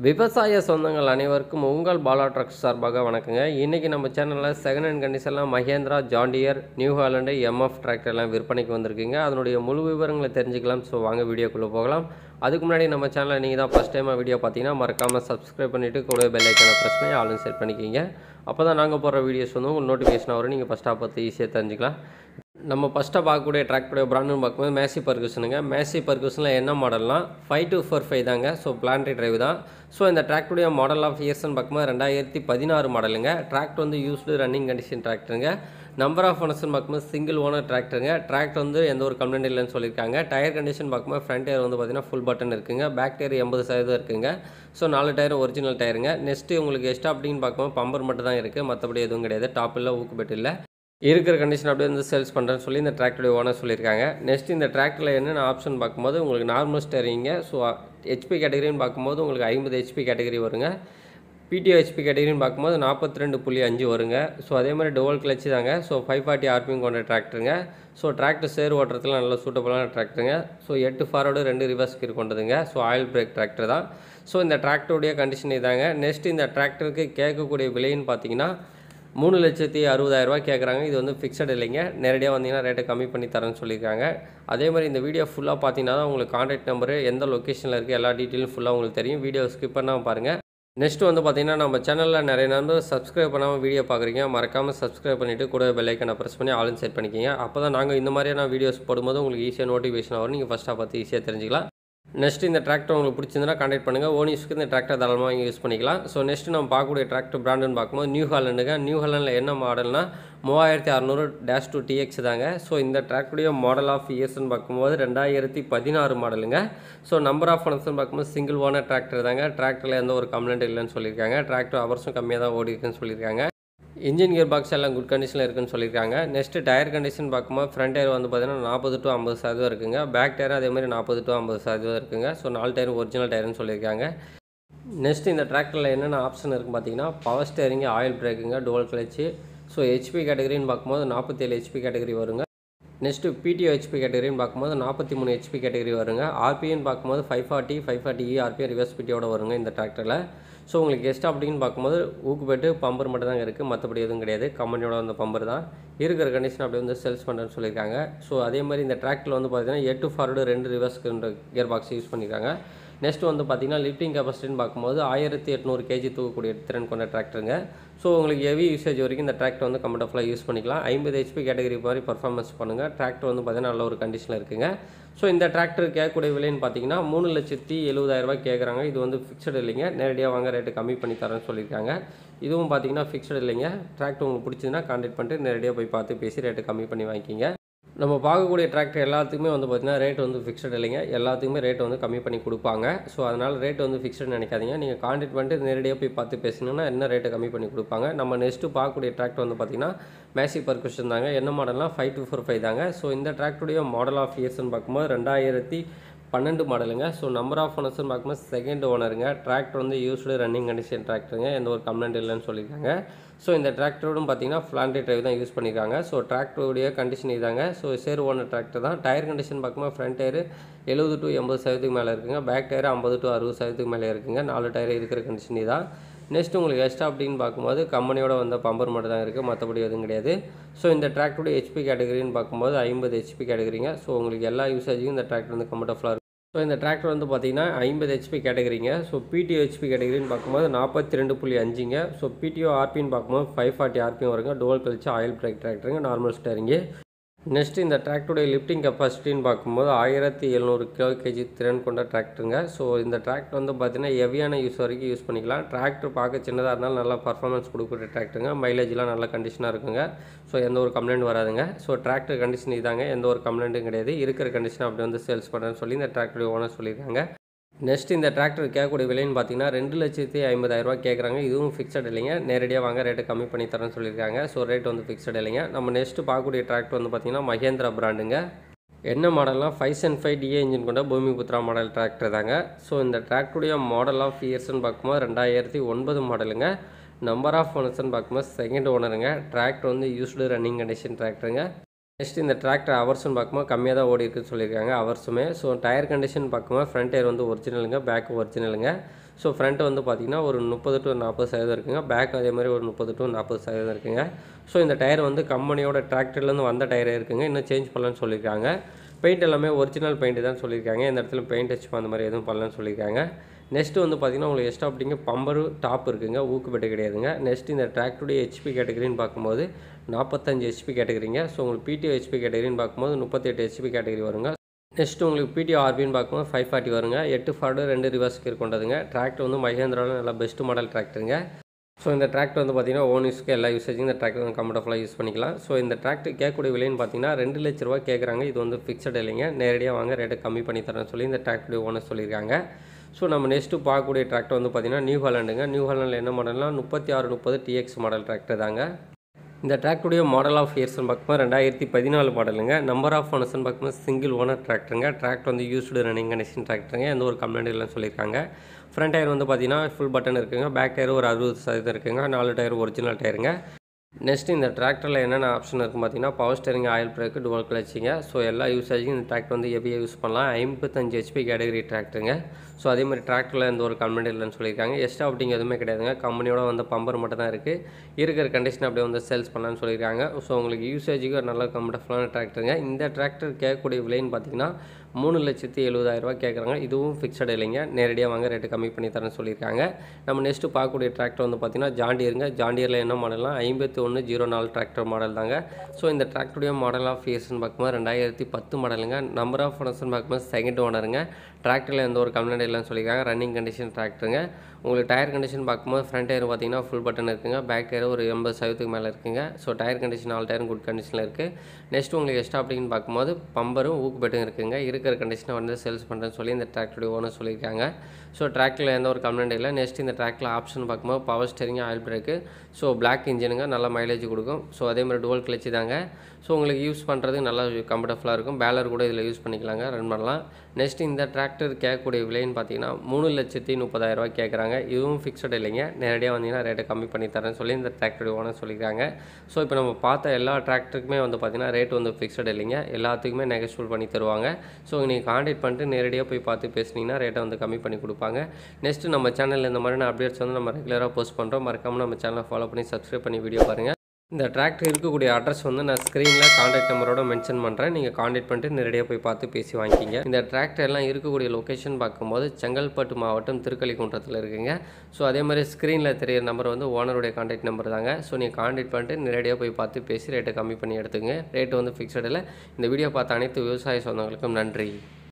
விவசாய சொந்தங்கள் அனைவருக்கும் உங்கள் BalaTrucks சார்பாக வணக்கங்க. இன்றைக்கி நம்ம சேனலில் செகண்ட் ஹேண்ட் கண்டிஷனில் Mahindra, John Deere, New Holland, MF டிராக்டர்லாம் விற்பனைக்கு வந்திருக்குங்க. அதனுடைய முழு விவரங்களை தெரிஞ்சுக்கலாம். ஸோ வாங்க வீடியோக்குள்ளே போகலாம். அதுக்கு முன்னாடி நம்ம சேனலில் நீங்கள் தான் ஃபஸ்ட் டைமாக வீடியோ பார்த்தீங்கன்னா மறக்காமல் சப்ஸ்கிரைப் பண்ணிவிட்டு கூட பெல் ஐக்கானை ப்ரெஸ் பண்ணி ஆளும் செட் பண்ணிக்கிங்க. அப்போ தான் நாங்கள் போடுற வீடியோஸ் வந்து உங்களுக்கு நோட்டிஃபிகேஷன் வரும். நீங்கள் ஃபஸ்ட்டாக பார்த்து ஈஸியாக தெரிஞ்சுக்கலாம். நம்ம ஃபஸ்ட்டாக பார்க்கக்கூடிய டிராக்டருடைய பிராண்டுன்னு பார்க்கும்போது மேசி பர்கூசனுங்க. மேசி பர்கூசனில் என்ன மாடல்னால் 5245 தாங்க. ஸோ பிளான்ட்ரி டிரைவ் தான். ஸோ இந்த டிராக்டருடைய மாடல் ஆஃப் இயர்ஸ்ன்னு பார்க்கும்போது 2016 மாடலுங்க. டிராக்டர் வந்து யூஸ்டு ரன்னிங் கண்டிஷன் டிராக்டருங்க. நம்பர் ஆஃப் ஓனர்ஸ்னு பார்க்கும்போது சிங்கிள் ஓனர் டிராக்டருங்க. டிராக்டர் வந்து எந்த ஒரு கம்ப்ளைண்ட் இல்லைன்னு சொல்லியிருக்காங்க. டயர் கண்டிஷன் பார்க்கும்போது ஃப்ரண்ட் டயர் வந்து பார்த்திங்கன்னா ஃபுல் பட்டன் இருக்குங்க. பேக் டயர் 80% இருக்குங்க. ஸோ 4 டயர் ஒரிஜினல் டயருங்க. நெக்ஸ்ட்டு உங்களுக்கு எக்ஸ்ட்ரா அப்படின்னு பார்க்கும்போது பம்பர் மட்டும் தான் இருக்குது. மற்றபடி எதுவும் கிடையாது. டாப் இல்லை, ஊக்கு பெட் இல்லை. இருக்கிற கண்டிஷன் அப்படியே வந்து சேல்ஸ் பண்ணுறேன்னு சொல்லி இந்த டிராக்டருடைய ஓனர் சொல்லியிருக்காங்க. நெக்ஸ்ட் இந்த டிராக்டரில் என்னென்ன ஆப்ஷன் பார்க்கும்போது உங்களுக்கு நார்மல் ஸ்டேரிங்க. ஸோ ஹெச்பி கேட்டகரின்னு பார்க்கும்போது உங்களுக்கு 50 ஹெச்பி கேட்டகரி வருங்க. பிடிஓ ஹெச்பி கேட்டகரின்னு பார்க்கும்போது 42.5 வருங்க. ஸோ அதே மாதிரி டோவல் கிளச்சு தாங்க. ஸோ 540 ஆர்பிஎம் கொண்ட டிராக்டருங்க. ஸோ டிராக்டர் சேர் ஓட்டுறதுலாம் நல்ல சூட்டபுளான டிராக்டருங்க. ஸோ 8 ஃபார்வர்டு 2 ரிவர்ஸ் கீர் கொண்டதுங்க. ஸோ ஆயில் பிரேக் டிராக்டர் தான். ஸோ இந்த டிராக்டருடைய கண்டிஷன் இதாங்க. நெக்ஸ்ட் இந்த டிராக்டருக்கு கேட்கக்கூடிய விலைன்னு பார்த்தீங்கன்னா 3,60,000 கேட்குறாங்க. இது வந்து ஃபிக்ஸட் இல்லைங்க. நேரடியாக வந்தீங்கன்னா ரேட்டை கம்மி பண்ணி தரேன்னு சொல்லியிருக்காங்க. அதே மாதிரி இந்த வீடியோ ஃபுல்லாக பார்த்தீங்கன்னா தான் உங்களுக்கு கான்டாக்ட் நம்பரு எந்த லொக்கேஷனில் இருக்குது எல்லா டீட்டெயிலும் ஃபுல்லாக உங்களுக்கு தெரியும். வீடியோ ஸ்கிப் பண்ணாமல் பாருங்கள். நெக்ஸ்ட்டு வந்து பார்த்தீங்கன்னா நம்ம சேனலில் நிறைய நம்பர் சப்ஸ்கிரைப் பண்ணாமல் வீடியோ பார்க்குறீங்க. மறக்காமல் சப்ஸ்கிரைப் பண்ணிவிட்டு கூட பெல் ஐக்கனை ப்ரெஸ் பண்ணி ஆல் செட் பண்ணிக்கிங்க. அப்போ தான் நாங்கள் இந்த மாதிரியான வீடியோஸ் போடும்போது உங்களுக்கு ஈஸியாக நோட்டிஃபிகேஷன் வரும். நீங்கள் ஃபஸ்ட்டாக பார்த்து ஈஸியாக தெரிஞ்சிக்கலாம். நெக்ஸ்ட் இந்த டிராக்டர் உங்களுக்கு பிடிச்சிருந்தா கான்டாக்ட் பண்ணுங்கள். ஓனிஸ்க்கு இந்த டிராக்டர் தாராளமாக வாங்கி யூஸ் பண்ணிக்கலாம். ஸோ நெக்ஸ்ட் நம்ம பார்க்கக்கூடிய டிராக்டர் பிராண்டுன்னு பார்க்கும்போது நியூ ஹாலண்டுங்க. நியூ ஹாலண்டில் என்ன மாடல்னா 3600-2 TX தாங்க. ஸோ இந்த டிராக்டருடைய மாடல் ஆஃப் இயர்ஸ்ன்னு பார்க்கும்போது 2016 மாடலுங்க. ஸோ நம்பர் ஆஃப் ஓனர்ஸ்ன்னு பார்க்கும்போது சிங்கிள் ஓனர் டிராக்டர் தாங்க. டிராக்டரில் எந்த ஒரு கம்ப்ளைண்ட் இல்லைன்னு சொல்லியிருக்காங்க. டிராக்டர் ஹவர்ஸும் கம்மியாக தான் ஓடி இருக்குன்னு சொல்லியிருக்காங்க. இன்ஜின் கியர் பாக்ஸ் எல்லாம் குட் கண்டிஷனில் இருக்குன்னு சொல்லியிருக்காங்க. நெக்ஸ்ட்டு டயர் கண்டிஷன் பார்க்கும்போது ஃப்ரண்ட் டயர் வந்து பார்த்தீங்கன்னா 40-50% இருக்குங்க. பேக் டயர் அதேமாதிரி 40-50% இருக்குங்க. ஸோ 4 டயர் ஒரிஜினல் டயர்னு சொல்லியிருக்காங்க. நெக்ஸ்ட் இந்த டிராக்டரில் என்னென்ன ஆப்ஷன் இருக்குன்னு பார்த்தீங்கன்னா பவர் ஸ்டேரிங்கு, ஆயில் பிரேக்குங்க, டோல் கிளச்சு. ஸோ ஹெச்பி கேட்டகரின்னு பார்க்கும்போது 47 ஹெச்பி கேட்டகரி வருங்க. நெக்ஸ்ட்டு பிடிஓ ஹெச்பி கேட்டகரின்னு பார்க்கும்போது 43 ஹெச்பி கேட்டகரி வருங்க. ஆர்பிஎன்னு பார்க்கும்போது 540 ஆர்பிஎம் ரிவர்ஸ் பிடியோட வருங்க இந்த டிராக்டரில். ஸோ உங்களுக்கு எக்ஸ்ட்ரா அப்படின்னு பார்க்கும்போது ஊக்கு பெட்டு பம்பர் மட்டும் தாங்க இருக்குது. மற்றபடி எதுவும் கிடையாது. கம்பெனியோட வந்த பம்பர் தான் இருக்கிற கண்டிஷன் அப்படியே வந்து சேல்ஸ் பண்ணுறேன்னு சொல்லியிருக்காங்க. ஸோ அதே மாதிரி இந்த டிராக்டரில் வந்து பார்த்தீங்கன்னா 8 forward 2 reverse gear box use பண்ணியிருக்காங்க. நெக்ஸ்ட் வந்து பார்த்தீங்கன்னா லிஃப்டிங் கெப்பாசிட்டின்னு பார்க்கும்போது 1800 kg தூக்கக்கூடிய திறன் கொண்ட டிராக்டருங்க. ஸோ உங்களுக்கு ஹெவி யூசேஜ் வரைக்கும் இந்த டிராக்டர் வந்து கம்ஃபர்டபுளாக யூஸ் பண்ணிக்கலாம். 50 ஹெச்பி கேட்டகரி மாதிரி பர்ஃபார்மன்ஸ் பண்ணுங்கள். டிராக்டர் வந்து பார்த்தீங்கன்னா நல்ல ஒரு கண்டிஷனில் இருக்குங்க. ஸோ இந்த டிராக்டர் கேட்கக்கூடிய விலைன்னு பார்த்தீங்கன்னா 3,70,000 கேட்குறாங்க. இது வந்து ஃபிக்ஸட் இல்லைங்க. நேரடியாக வாங்க ரேட்டு கம்மி பண்ணி தரேன்னு சொல்லியிருக்காங்க. இதுவும் பார்த்தீங்கன்னா ஃபிக்ஸட் இல்லைங்க. டிராக்டர் உங்களுக்கு பிடிச்சதுன்னா கான்டாக்ட் பண்ணிட்டு நேரடியாக போய் பார்த்து பேசி ரேட்டு கம்மி பண்ணி வாங்கிக்கிங்க. நம்ம பார்க்கக்கூடிய டிராக்டர் எல்லாத்துக்குமே வந்து பார்த்திங்கன்னா ரேட் வந்து ஃபிக்ஸட் இல்லைங்க. எல்லாத்துக்குமே ரேட் வந்து கம்மி பண்ணி கொடுப்பாங்க. ஸோ அதனால் ரேட் வந்து ஃபிக்ஸட் நினைக்காதீங்க. நீங்கள் கான்டாக்ட் பண்ணிட்டு நேரடியாக போய் பார்த்து பேசினீங்கன்னா என்ன ரேட்டை கம்மி பண்ணி கொடுப்பாங்க. நம்ம நெக்ஸ்ட்டு பார்க்கக்கூடிய டிராக்டர் வந்து பார்த்திங்கன்னா மேசி பர்கூஷன் தாங்க. என்ன மாடல்னால் 5245 தாங்க. ஸோ இந்த டிராக்டருடைய மாடல் ஆஃப் இயர்ஸ்ன்னு பார்க்கும்போது 2012 மாடலுங்க. ஸோ நம்பர் ஆஃப் ஓனர்ஸ்ன்னு பார்க்கும்போது செகண்ட் ஓனருங்க. டிராக்டர் வந்து யூஸ்டு ரன்னிங் கண்டிஷன் டிராக்டருங்க. எந்த ஒரு கம்ப்ளைண்ட் இல்லைன்னு சொல்லியிருக்காங்க. ஸோ இந்த டிராக்டரோடும் பார்த்தீங்கன்னா பிளான்ட்ரி டிரைவ் தான் யூஸ் பண்ணியிருக்காங்க. ஸோ டிராக்டருடைய கண்டிஷன் இதாங்க. ஸோ சேர் ஓனர் டிராக்டர் தான். டயர் கண்டிஷன் பார்க்கும்போது ஃப்ரண்ட் டயர் 70-80% மேலே இருக்குங்க. பேக் டயர் 50-60% மேலே இருக்குங்க. 4 டயர் இருக்கிற கண்டிஷன் இதான். நெக்ஸ்ட் உங்களுக்கு எக்ஸ்ட்ரா அப்படின்னு பார்க்கும்போது கம்பெனியோட வந்த பம்பர் மட்டும் தான் இருக்குது. மற்றபடி எதுவும் கிடையாது. ஸோ இந்த டிராக்டருடைய ஹெச்பி கேட்டகரின்னு பார்க்கும்போது 50 ஹெச்பி கேட்டகரிங்க. ஸோ உங்களுக்கு எல்லா யூசேஜுக்கும் இந்த டிராக்டர் வந்து கம்ஃபர்டபுளாக இருக்கும். ஸோ இந்த டிராக்டர் வந்து பார்த்தீங்கன்னா 50 ஹெச்பி கேட்டகரிங்க. ஸோ பிடிஓ ஹெச்பி கேட்டகரின்னு பார்க்கும்போது 42.5ங்க. ஸோ பிடிஓ ஆர்பின்னு பார்க்கும்போது 540 ஆர்பிஎம் வருங்க. டோல் கழிச்சு ஆயில் பிரேக் டிராக்டருங்க. Normal steering. நெக்ஸ்ட் இந்த டிராக்டருடைய லிஃப்டிங் கெப்பாசிட்டின்னு பார்க்கும்போது 1700 kg திறன் கொண்ட டிராக்டருங்க. ஸோ இந்த டிராக்டர் வந்து பார்த்தீங்கன்னா ஹெவியான யூஸ் வரைக்கும் யூஸ் பண்ணிக்கலாம். டிராக்டர் பார்க்க சின்னதாக இருந்தாலும் நல்லா பர்ஃபார்மன்ஸ் கொடுக்கக்கூடிய டிராக்டருங்க. மைலேஜ்லாம் நல்ல கண்டிஷனாக இருக்குங்க. ஸோ எந்த ஒரு கம்ப்ளைண்ட் வராதுங்க. ஸோ டிராக்டர் கண்டிஷன் இதாங்க. எந்த ஒரு கம்ப்ளைண்ட்டும் கிடையாது. இருக்கிற கண்டிஷன் அப்படி வந்து சேல்ஸ் பண்ணுறேன்னு சொல்லி இந்த டிராக்டருடைய ஓனர் சொல்லியிருக்காங்க. நெக்ஸ்ட் இந்த டிராக்டர் கேட்கக்கூடிய விலைன்னு பார்த்தீங்கன்னா 2,50,000 கேட்குறாங்க. இதுவும் ஃபிக்ஸட் இல்லைங்க. நேரடியாக வாங்க ரேட்டு கம்மி பண்ணி தரேன்னு சொல்லியிருக்காங்க. ஸோ ரேட் வந்து ஃபிக்ஸட் இல்லைங்க. நம்ம நெக்ஸ்ட்டு பார்க்கக்கூடிய டிராக்டர் வந்து பார்த்தீங்கன்னா மஹேந்திரா பிராண்டுங்க. என்ன மாடல்னால் 5 DA இன்ஜின் கொண்ட பூமிபுத்ரா மாடல் டிராக்டர் தாங்க. ஸோ இந்த டிராக்டருடைய மாடல் ஆஃப் இயர்ஸ்ன்னு பார்க்கும்போது 2009 மாடலுங்க. நம்பர் ஆஃப் ஓனர்ஸ்ன்னு பார்க்கும்போது செகண்ட் ஓனருங்க. டிராக்டர் வந்து யூஸ்டு ரன்னிங் கண்டிஷன் டிராக்டருங்க. நெக்ஸ்ட் இந்த டிராக்டர் ஹவர்ஸ்னு பார்க்கும்போது கம்மியாக தான் ஓடி இருக்குன்னு சொல்லியிருக்காங்க ஹவர்ஸுமே. ஸோ டயர் கண்டிஷன் பார்க்கும்போது ஃப்ரண்ட் டயர் வந்து ஒரிஜினலுங்க, பேக் ஒரிஜினலுங்க. ஸோ ஃப்ரண்ட் வந்து பார்த்திங்கன்னா ஒரு 30 to 40% இருக்குங்க. பேக் அதே மாதிரி ஒரு 30 to 40% இருக்குங்க. ஸோ இந்த டயர் வந்து கம்பெனியோட டிராக்டர்லேருந்து வந்த டயரே இருக்குங்க. இன்னும் சேஞ்ச் பண்ணலன்னு சொல்லியிருக்காங்க. பெயிண்ட் எல்லாமே ஒரிஜினல் பெயிண்ட் தான் சொல்லியிருக்காங்க. இந்த இடத்துல பெயிண்ட் டச் அந்த மாதிரி எதுவும் பண்ணலன்னு சொல்லியிருக்காங்க. நெக்ஸ்ட்டு வந்து பார்த்திங்கன்னா உங்களுக்கு எக்ஸ்ட்ரா அப்படிங்க பம்பரு டாப் இருக்குங்க. ஊக்கு பெட்டு கிடையாதுங்க. நெக்ஸ்ட் இந்த டிராக்டருடைய ஹெச்பி கேட்டகரின்னு பார்க்கும்போது 45 ஹெச்பி கேட்டகரிங்க. ஸோ உங்களுக்கு பிடிஓ ஹெச்பி கேட்டகரின்னு பார்க்கும்போது 38 ஹெச்பி கேட்டகரி வருங்க. நெக்ஸ்ட் உங்களுக்கு பிடிஓ ஆர்பின்னு பார்க்கும்போது 540 வருங்க. 8 ஃபார்வர்டு 2 ரிவர்ஸ் கியர் கொண்டதுங்க. டிராக்டர் வந்து மஹேந்திராவில் நல்லா பெஸ்ட் மாடல் டிராக்டருங்க. ஸோ இந்த டிராக்டர் வந்து பார்த்திங்கன்னா ஓன் யூஸ்க்கு எல்லா யூசேஜும் இந்த டிராக்டர் வந்து கம்ஃபர்டபுளாக யூஸ் பண்ணிக்கலாம். ஸோ இந்த டிராக்டர் கேட்கக்கூடிய விலைன்னு பார்த்தீங்கன்னா 2 லட்ச ரூபா கேட்குறாங்க. இது வந்து ஃபிக்ஸட் இல்லைங்க. நேரடியாக வாங்க ரேட்டை கம்மி பண்ணி தரேன்னு சொல்லி இந்த டிராக்டருடைய ஓனர் சொல்லியிருக்காங்க. ஸோ நம்ம நெக்ஸ்ட்டு பார்க்கக்கூடிய டிராக்டர் வந்து பார்த்திங்கன்னா நியூ ஹாலண்டுங்க. நியூ ஹாலண்டில் என்ன மாடல்னா 3630 டிஎக்ஸ் மாடல் டிராக்டர் தாங்க. இந்த டிராக்டருடைய மாடல் ஆஃப் இயர்ஸ்னு பார்க்கும்போது 2014 மாடலுங்க. நம்பர் ஆஃப் ஓனர்ஸ்னு பார்க்கும்போது சிங்கிள் ஓனர் டிராக்டருங்க. டிராக்டர் வந்து யூஸ்டு ரன்னிங் கண்டிஷன் டிராக்டருங்க. எந்த ஒரு கம்ப்ளைண்ட் இல்லைன்னு சொல்லியிருக்காங்க. ஃப்ரண்ட் டயர் வந்து பார்த்திங்கன்னா ஃபுல் பட்டன் இருக்குங்க. பேக் டயர் ஒரு 60% இருக்குங்க. 4 டயர் ஒரிஜினல் டயருங்க. நெக்ஸ்ட் இந்த டிராக்டரில் என்னென்ன ஆப்ஷன் இருக்கும் பார்த்தீங்கன்னா power steering, oil brake, dual கிளச்சிங்க. ஸோ எல்லா யூசேஜும் இந்த டிராக்டர் வந்து ஹெவியாக யூஸ் பண்ணலாம். 55 ஹெச்பி கேட்டகரி டிராக்டருங்க. ஸோ அதே மாதிரி டிராக்டரில் எந்த ஒரு கம்ப்ளைண்ட் இல்லைன்னு சொல்லியிருக்காங்க. எக்ஸ்ட்ரா அப்படிங்க எதுவுமே கிடையாதுங்க. கம்பெனியோட வந்து பம்பர் மட்டும் தான் இருக்குது. இருக்கிற கண்டிஷன் அப்படியே வந்து சேல்ஸ் பண்ணலான்னு சொல்லியிருக்காங்க. ஸோ உங்களுக்கு யூசேஜுக்கு ஒரு நல்ல கம்ஃபர்டபுளான டிராக்டருங்க. இந்த டிராக்டர் கேட்கக்கூடிய விலைன்னு பார்த்தீங்கன்னா 3,70,000 கேட்குறாங்க. இதுவும் ஃபிக்ஸட் இல்லைங்க. நேரடியாக வாங்க ரேட்டு கம்மி பண்ணி தரேன்னு சொல்லியிருக்காங்க. நம்ம நெக்ஸ்ட்டு பார்க்கக்கூடிய டிராக்டர் வந்து பார்த்திங்கன்னா ஜாண்டியருங்க. ஜாண்டியரில் என்ன மாடல்னா 5104 டிராக்டர் மாடல் தாங்க. ஸோ இந்த டிராக்டருடைய மாடல் ஆஃப் இயர்ஸ்னு பார்க்கும்போது 2010 மாடலுங்க. நம்பர் ஆஃப் ஓனர்ஸ்னு பார்க்கும்போது செகண்ட் ஓனருங்க. டிராக்டரில் எந்த ஒரு கம்ப்ளைண்ட் இல்லைன்னு சொல்லியிருக்காங்க. ரன்னிங் கண்டிஷன் டிராக்டருங்க. உங்களுக்கு டயர் கண்டிஷன் பார்க்கும்போது ஃப்ரண்ட் டயர் பார்த்திங்கன்னா ஃபுல் பட்டன் இருக்குங்க. பேக் டயர் ஒரு 80% மேலே இருக்குங்க. ஸோ டயர் கண்டிஷன் ஆல் டயரும் குட் கண்டிஷனில் இருக்குது. நெக்ஸ்ட் உங்களுக்கு எக்ஸ்ட்ரா அப்படின்னு பார்க்கும்போது பம்பரும் ஊக்கு பெட்டும் இருக்குங்க. இருக்கிற கண்டிஷனை வந்து சேல்ஸ் பண்ணுறேன்னு சொல்லி இந்த டிராக்டருடைய ஓனர் சொல்லியிருக்காங்க. ஸோ டிராக்டரில் எந்த ஒரு கம்ப்ளைண்ட் இல்லை. நெக்ஸ்ட் இந்த டிராக்டரில் ஆப்ஷன் பார்க்கும்போது power steering, oil brake. So black இன்ஜினுங்க. நல்லா மைலேஜ் கொடுக்கும். ஸோ அதே மாதிரி டுவல் கிளச்சு தாங்க. ஸோ உங்களுக்கு யூஸ் பண்ணுறது நல்லா கம்ஃபர்டபுளாக இருக்கும். பேலர் கூட இதில் யூஸ் பண்ணிக்கலாங்க, ரன் பண்ணலாம். நெக்ஸ்ட் இந்த டிராக்டர் கேட்கக்கூடிய விலைன்னு பார்த்தீங்கன்னா 3,30,000 கேட்குறாங்க. இதுவும் ஃபிக்ஸட் இல்லைங்க. நேரடியாக வந்தீங்கன்னா ரேட்டை கம்மி பண்ணி தரேன்னு சொல்லி இந்த டிராக்டருடைய ஓனர் சொல்லியிருக்காங்க. ஸோ இப்போ நம்ம பார்த்த எல்லா டிராக்டருக்குமே வந்து பார்த்திங்கன்னா ரேட் வந்து ஃபிக்ஸட் இல்லைங்க. எல்லாத்துக்குமே நெகோஷியபிள் பண்ணி தருவாங்க. ஸோ நீங்கள் கான்டாக்ட் பண்ணிட்டு நேரடியாக போய் பார்த்து பேசுனீங்கன்னா ரேட்டை வந்து கம்மி பண்ணி கொடுப்பாங்க. நெக்ஸ்ட்டு நம்ம சேனலில் இந்த மாதிரியான அப்டேட்ஸ் வந்து நம்ம ரெகுலராக போஸ்ட் பண்ணுறோம். மறக்காமல் நம்ம சேனலை ஃபாலோ பண்ணி சப்ஸ்கிரைப் பண்ணி வீடியோ பாருங்கள். இந்த டிராக்டர் இருக்கக்கூடிய அட்ரஸ் வந்து நான் ஸ்க்ரீனில் கான்டாக்ட் நம்பரோட மென்ஷன் பண்ணுறேன். நீங்கள் கான்டாக்ட் பண்ணிட்டு நேரடியாக போய் பார்த்து பேசி வாங்கிக்கிங்க. இந்த டிராக்டர் எல்லாம் இருக்கக்கூடிய லொக்கேஷன் பார்க்கும்போது செங்கல்பட்டு மாவட்டம் திருக்கலிக்குன்றத்தில் இருக்குங்க. ஸோ அதே மாதிரி ஸ்க்ரீனில் தெரியிற நம்பர் வந்து ஓனருடைய கான்டாக்ட் நம்பர் தாங்க. ஸோ நீங்கள் கான்டாக்ட் பண்ணிட்டு நேரடியாக போய் பார்த்து பேசி ரேட்டை கம்மி பண்ணி எடுத்துங்க. ரேட்டு வந்து ஃபிக்ஸட் இல்லை. இந்த வீடியோ பார்த்த அனைத்து விவசாய சொந்தங்களுக்கும் நன்றி.